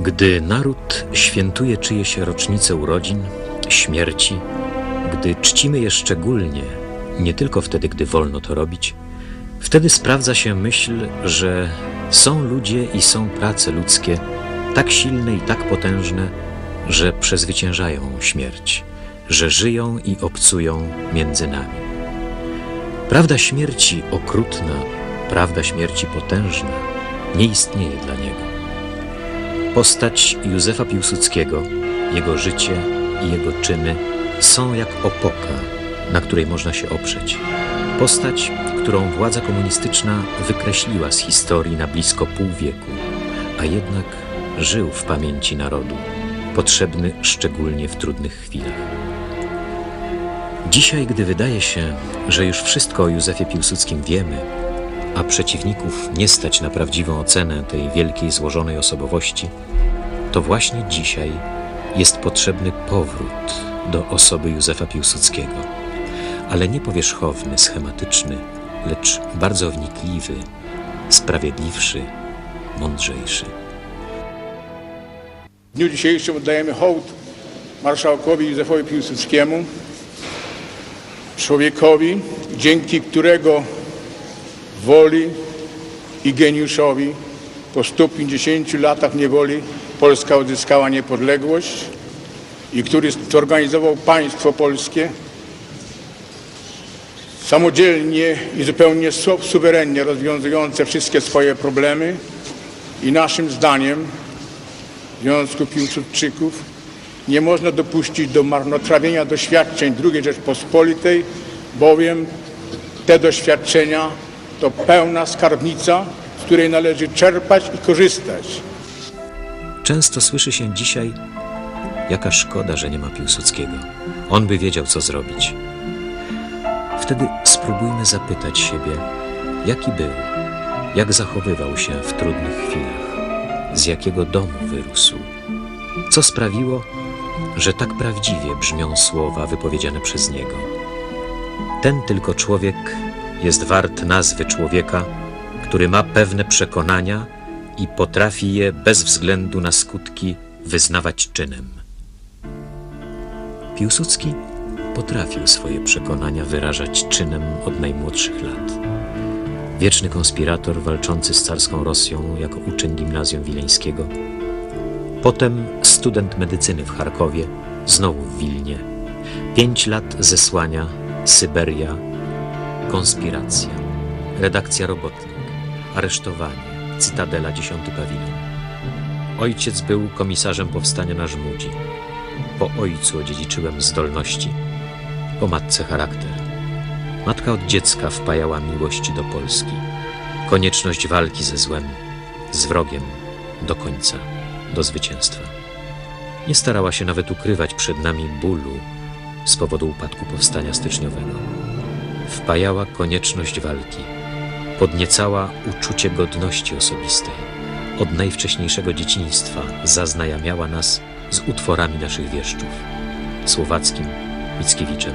Gdy naród świętuje czyjeś rocznice urodzin, śmierci, gdy czcimy je szczególnie, nie tylko wtedy, gdy wolno to robić, wtedy sprawdza się myśl, że są ludzie i są prace ludzkie tak silne i tak potężne, że przezwyciężają śmierć, że żyją i obcują między nami. Prawda śmierci okrutna, prawda śmierci potężna nie istnieje dla niego. Postać Józefa Piłsudskiego, jego życie i jego czyny są jak opoka, na której można się oprzeć. Postać, którą władza komunistyczna wykreśliła z historii na blisko pół wieku, a jednak żył w pamięci narodu, potrzebny szczególnie w trudnych chwilach. Dzisiaj, gdy wydaje się, że już wszystko o Józefie Piłsudskim wiemy, a przeciwników nie stać na prawdziwą ocenę tej wielkiej, złożonej osobowości, to właśnie dzisiaj jest potrzebny powrót do osoby Józefa Piłsudskiego, ale nie powierzchowny, schematyczny, lecz bardzo wnikliwy, sprawiedliwszy, mądrzejszy. W dniu dzisiejszym oddajemy hołd marszałkowi Józefowi Piłsudskiemu, człowiekowi, dzięki którego woli i geniuszowi po 150 latach niewoli Polska odzyskała niepodległość i który zorganizował państwo polskie samodzielnie i zupełnie suwerennie rozwiązujące wszystkie swoje problemy. I naszym zdaniem Związku Piłsudczyków nie można dopuścić do marnotrawienia doświadczeń II Rzeczpospolitej, bowiem te doświadczenia to pełna skarbnica, z której należy czerpać i korzystać. Często słyszy się dzisiaj, jaka szkoda, że nie ma Piłsudskiego. On by wiedział, co zrobić. Wtedy spróbujmy zapytać siebie, jaki był, jak zachowywał się w trudnych chwilach, z jakiego domu wyrósł, co sprawiło, że tak prawdziwie brzmią słowa wypowiedziane przez niego. Ten tylko człowiek jest wart nazwy człowieka, który ma pewne przekonania i potrafi je bez względu na skutki wyznawać czynem. Piłsudski potrafił swoje przekonania wyrażać czynem od najmłodszych lat. Wieczny konspirator walczący z carską Rosją jako uczeń gimnazjum wileńskiego, potem student medycyny w Charkowie, znowu w Wilnie, 5 lat zesłania, Syberia, konspiracja, redakcja Robotnik, aresztowanie, Cytadela, 10 pawilon. Ojciec był komisarzem powstania na Żmudzi. Po ojcu odziedziczyłem zdolności, po matce charakter. Matka od dziecka wpajała miłość do Polski, konieczność walki ze złem, z wrogiem, do końca, do zwycięstwa. Nie starała się nawet ukrywać przed nami bólu z powodu upadku powstania styczniowego. Wpajała konieczność walki, podniecała uczucie godności osobistej. Od najwcześniejszego dzieciństwa zaznajamiała nas z utworami naszych wieszczów: Słowackim, Mickiewiczem,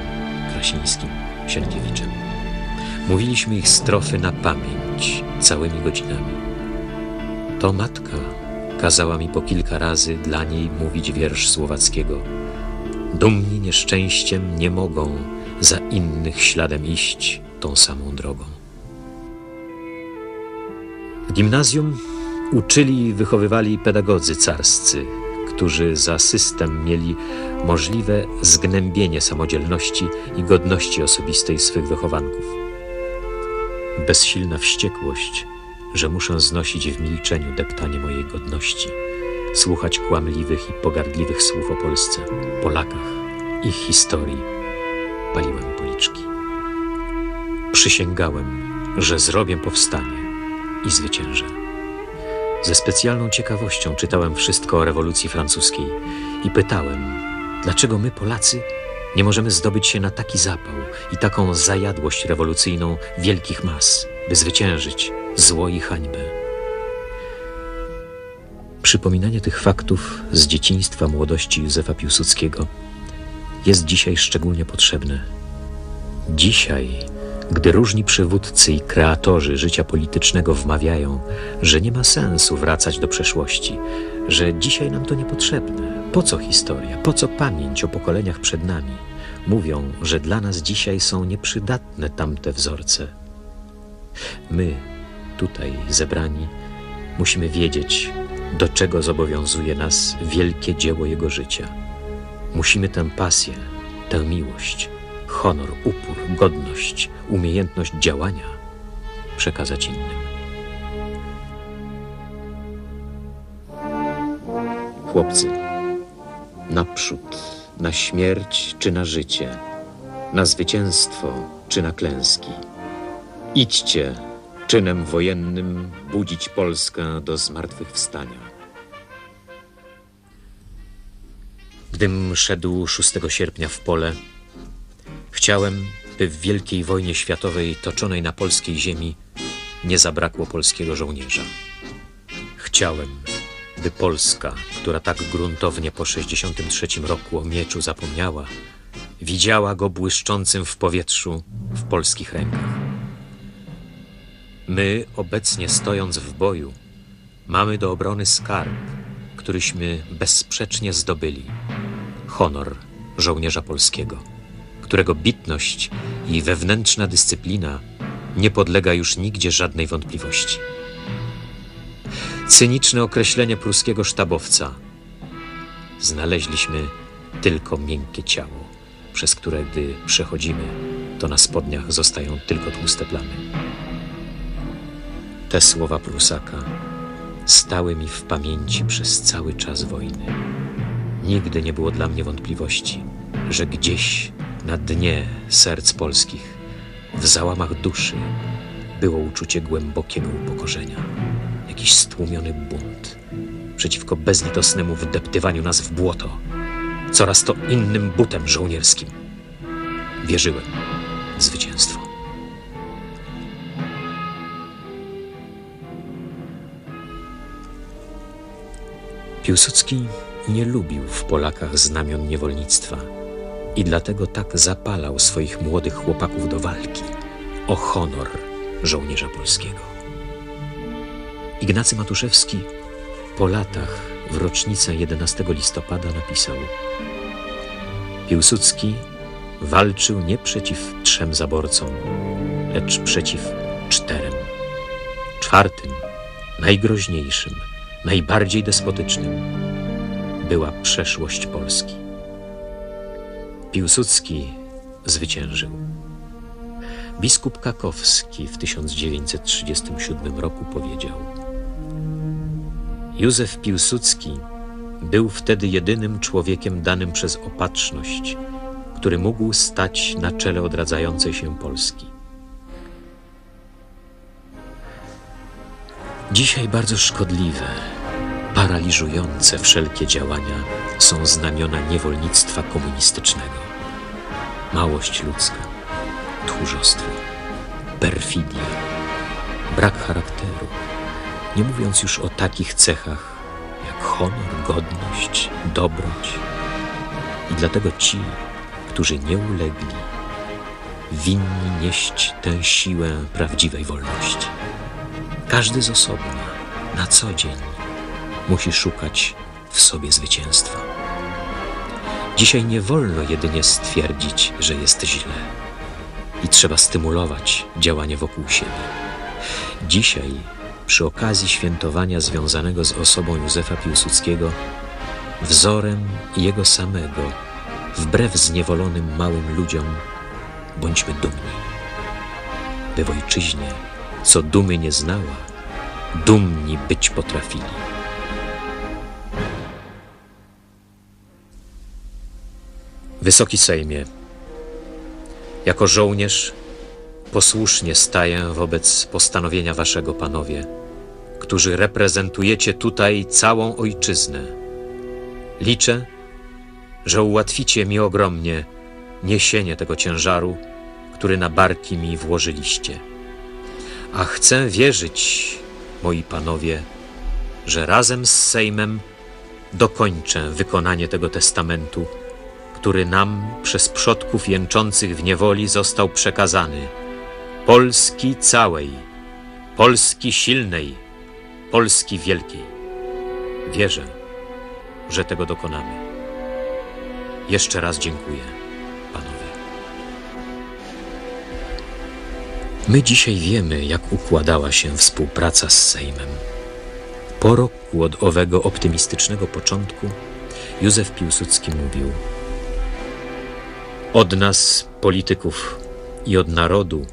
Krasińskim, Sienkiewiczem. Mówiliśmy ich strofy na pamięć całymi godzinami. To matka kazała mi po kilka razy dla niej mówić wiersz Słowackiego: dumni nieszczęściem nie mogą za innych śladem iść tą samą drogą. W gimnazjum uczyli i wychowywali pedagodzy carscy, którzy za system mieli możliwe zgnębienie samodzielności i godności osobistej swych wychowanków. Bezsilna wściekłość, że muszę znosić w milczeniu deptanie mojej godności, słuchać kłamliwych i pogardliwych słów o Polsce, Polakach, ich historii, paliłem policzki. Przysięgałem, że zrobię powstanie i zwyciężę. Ze specjalną ciekawością czytałem wszystko o rewolucji francuskiej i pytałem, dlaczego my, Polacy, nie możemy zdobyć się na taki zapał i taką zajadłość rewolucyjną wielkich mas, by zwyciężyć zło i hańbę. Przypominanie tych faktów z dzieciństwa, młodości Józefa Piłsudskiego jest dzisiaj szczególnie potrzebne. Dzisiaj, Gdy różni przywódcy i kreatorzy życia politycznego wmawiają, że nie ma sensu wracać do przeszłości, że dzisiaj nam to niepotrzebne, po co historia, po co pamięć o pokoleniach przed nami, mówią, że dla nas dzisiaj są nieprzydatne tamte wzorce. My, tutaj zebrani, musimy wiedzieć, do czego zobowiązuje nas wielkie dzieło jego życia. Musimy tę pasję, tę miłość, honor, upór, godność, umiejętność działania przekazać innym. Chłopcy, naprzód, na śmierć czy na życie, na zwycięstwo czy na klęski. Idźcie czynem wojennym budzić Polskę do zmartwychwstania. Gdym szedł 6 sierpnia w pole, chciałem, by w Wielkiej Wojnie Światowej toczonej na polskiej ziemi nie zabrakło polskiego żołnierza. Chciałem, by Polska, która tak gruntownie po 63 roku o mieczu zapomniała, widziała go błyszczącym w powietrzu w polskich rękach. My, obecnie stojąc w boju, mamy do obrony skarb, któryśmy bezsprzecznie zdobyli. Honor żołnierza polskiego, którego bitność i wewnętrzna dyscyplina nie podlega już nigdzie żadnej wątpliwości. Cyniczne określenie pruskiego sztabowca. Znaleźliśmy tylko miękkie ciało, przez które, gdy przechodzimy, to na spodniach zostają tylko tłuste plamy. Te słowa Prusaka stały mi w pamięci przez cały czas wojny. Nigdy nie było dla mnie wątpliwości, że gdzieś na dnie serc polskich, w załamach duszy, było uczucie głębokiego upokorzenia, jakiś stłumiony bunt przeciwko bezlitosnemu wdeptywaniu nas w błoto, coraz to innym butem żołnierskim. Wierzyłem w zwycięstwo. Piłsudski nie lubił w Polakach znamion niewolnictwa i dlatego tak zapalał swoich młodych chłopaków do walki o honor żołnierza polskiego. Ignacy Matuszewski po latach w rocznicę 11 listopada napisał: Piłsudski walczył nie przeciw 3 zaborcom, lecz przeciw 4. 4, najgroźniejszym, najbardziej despotycznym, była przeszłość Polski. Piłsudski zwyciężył. Biskup Kakowski w 1937 roku powiedział: Józef Piłsudski był wtedy jedynym człowiekiem danym przez opatrzność, który mógł stać na czele odradzającej się Polski. Dzisiaj bardzo szkodliwe, paraliżujące wszelkie działania są znamiona niewolnictwa komunistycznego. Małość ludzka, tchórzostwo, perfidia, brak charakteru, nie mówiąc już o takich cechach jak honor, godność, dobroć. I dlatego ci, którzy nie ulegli, winni nieść tę siłę prawdziwej wolności. Każdy z osobna, na co dzień, musi szukać w sobie zwycięstwa. Dzisiaj nie wolno jedynie stwierdzić, że jest źle i trzeba stymulować działanie wokół siebie. Dzisiaj, przy okazji świętowania związanego z osobą Józefa Piłsudskiego, wzorem jego samego, wbrew zniewolonym małym ludziom, bądźmy dumni, by w ojczyźnie, co dumy nie znała, dumni być potrafili. Wysoki Sejmie, jako żołnierz posłusznie staję wobec postanowienia waszego, panowie, którzy reprezentujecie tutaj całą ojczyznę. Liczę, że ułatwicie mi ogromnie niesienie tego ciężaru, który na barki mi włożyliście. A chcę wierzyć, moi panowie, że razem z Sejmem dokończę wykonanie tego testamentu, który nam przez przodków jęczących w niewoli został przekazany Polski całej, Polski silnej, Polski wielkiej. Wierzę, że tego dokonamy. Jeszcze raz dziękuję, panowie. My dzisiaj wiemy, jak układała się współpraca z Sejmem. Po roku od owego optymistycznego początku Józef Piłsudski mówił: od nas, polityków, i od narodu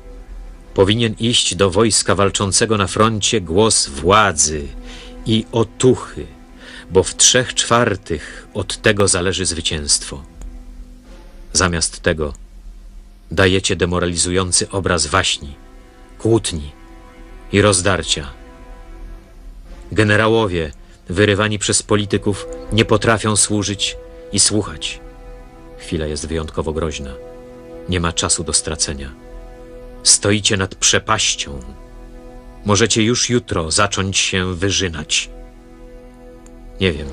powinien iść do wojska walczącego na froncie głos władzy i otuchy, bo w 3/4 od tego zależy zwycięstwo. Zamiast tego dajecie demoralizujący obraz waśni, kłótni i rozdarcia. Generałowie wyrywani przez polityków nie potrafią służyć i słuchać. Chwila jest wyjątkowo groźna. Nie ma czasu do stracenia. Stoicie nad przepaścią. Możecie już jutro zacząć się wyżynać. Nie wiem,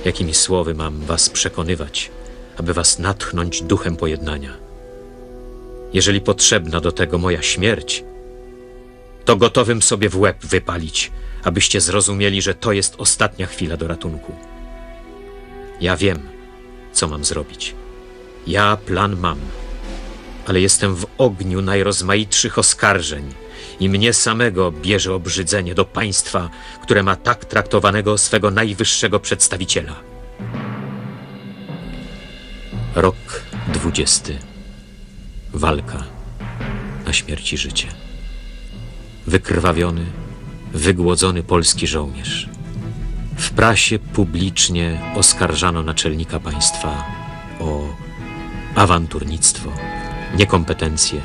jakimi słowy mam was przekonywać, aby was natchnąć duchem pojednania. Jeżeli potrzebna do tego moja śmierć, to gotowym sobie w łeb wypalić, abyście zrozumieli, że to jest ostatnia chwila do ratunku. Ja wiem, co mam zrobić. Ja plan mam, ale jestem w ogniu najrozmaitszych oskarżeń i mnie samego bierze obrzydzenie do państwa, które ma tak traktowanego swego najwyższego przedstawiciela. Rok 20. Walka na śmierć i życie. Wykrwawiony, wygłodzony polski żołnierz. W prasie publicznie oskarżano naczelnika państwa o awanturnictwo, niekompetencje,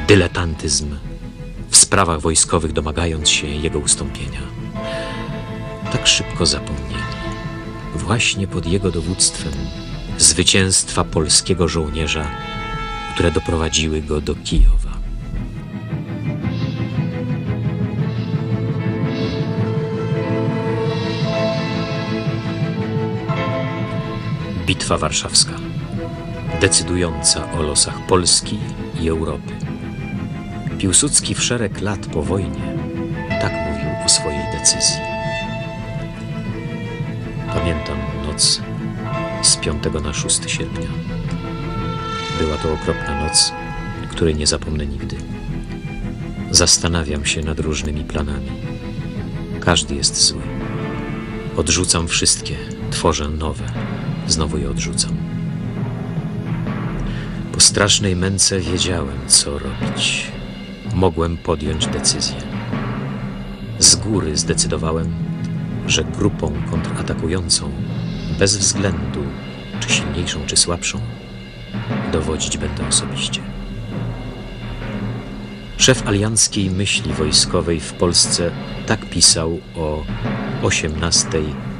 dyletantyzm w sprawach wojskowych, domagając się jego ustąpienia. Tak szybko zapomnieli, właśnie pod jego dowództwem, zwycięstwa polskiego żołnierza, które doprowadziły go do Kijowa. Bitwa Warszawska, decydująca o losach Polski i Europy. Piłsudski w szereg lat po wojnie tak mówił o swojej decyzji. Pamiętam noc z 5 na 6 sierpnia. Była to okropna noc, której nie zapomnę nigdy. Zastanawiam się nad różnymi planami. Każdy jest zły. Odrzucam wszystkie, tworzę nowe. Znowu je odrzucam. Po strasznej męce wiedziałem, co robić. Mogłem podjąć decyzję. Z góry zdecydowałem, że grupą kontratakującą, bez względu czy silniejszą, czy słabszą, dowodzić będę osobiście. Szef alianckiej myśli wojskowej w Polsce tak pisał o 18.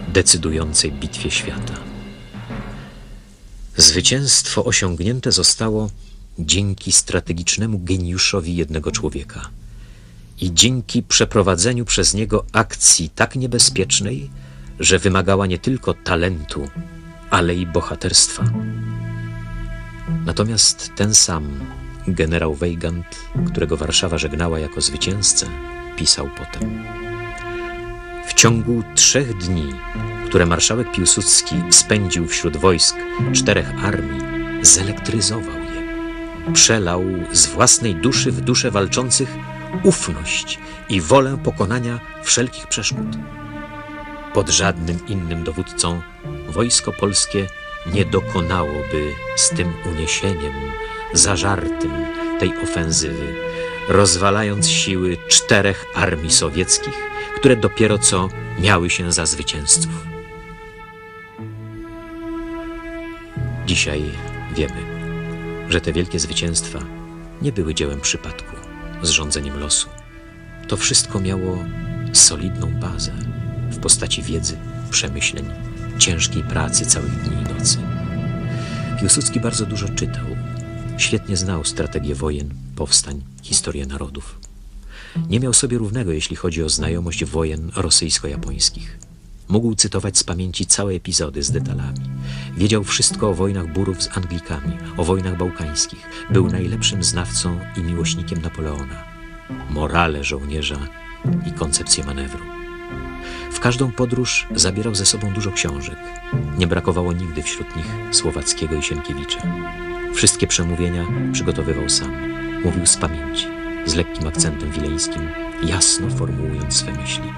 decydującej bitwie świata. Zwycięstwo osiągnięte zostało dzięki strategicznemu geniuszowi jednego człowieka i dzięki przeprowadzeniu przez niego akcji tak niebezpiecznej, że wymagała nie tylko talentu, ale i bohaterstwa. Natomiast ten sam generał Weygand, którego Warszawa żegnała jako zwycięzcę, pisał potem: w ciągu 3 dni, które marszałek Piłsudski spędził wśród wojsk 4 armii, zelektryzował je. Przelał z własnej duszy w duszę walczących ufność i wolę pokonania wszelkich przeszkód. Pod żadnym innym dowódcą wojsko polskie nie dokonałoby z tym uniesieniem zażartym tej ofensywy, rozwalając siły 4 armii sowieckich, które dopiero co miały się za zwycięzców. Dzisiaj wiemy, że te wielkie zwycięstwa nie były dziełem przypadku, zrządzeniem losu. To wszystko miało solidną bazę w postaci wiedzy, przemyśleń, ciężkiej pracy całych dni i nocy. Piłsudski bardzo dużo czytał. Świetnie znał strategię wojen, powstań, historię narodów. Nie miał sobie równego, jeśli chodzi o znajomość wojen rosyjsko-japońskich. Mógł cytować z pamięci całe epizody z detalami. Wiedział wszystko o wojnach Burów z Anglikami, o wojnach bałkańskich. Był najlepszym znawcą i miłośnikiem Napoleona. Morale żołnierza i koncepcję manewru. W każdą podróż zabierał ze sobą dużo książek. Nie brakowało nigdy wśród nich Słowackiego i Sienkiewicza. Wszystkie przemówienia przygotowywał sam. Mówił z pamięci, z lekkim akcentem wileńskim, jasno formułując swe myśli.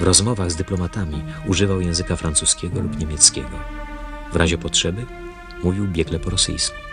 W rozmowach z dyplomatami używał języka francuskiego lub niemieckiego. W razie potrzeby mówił biegle po rosyjsku.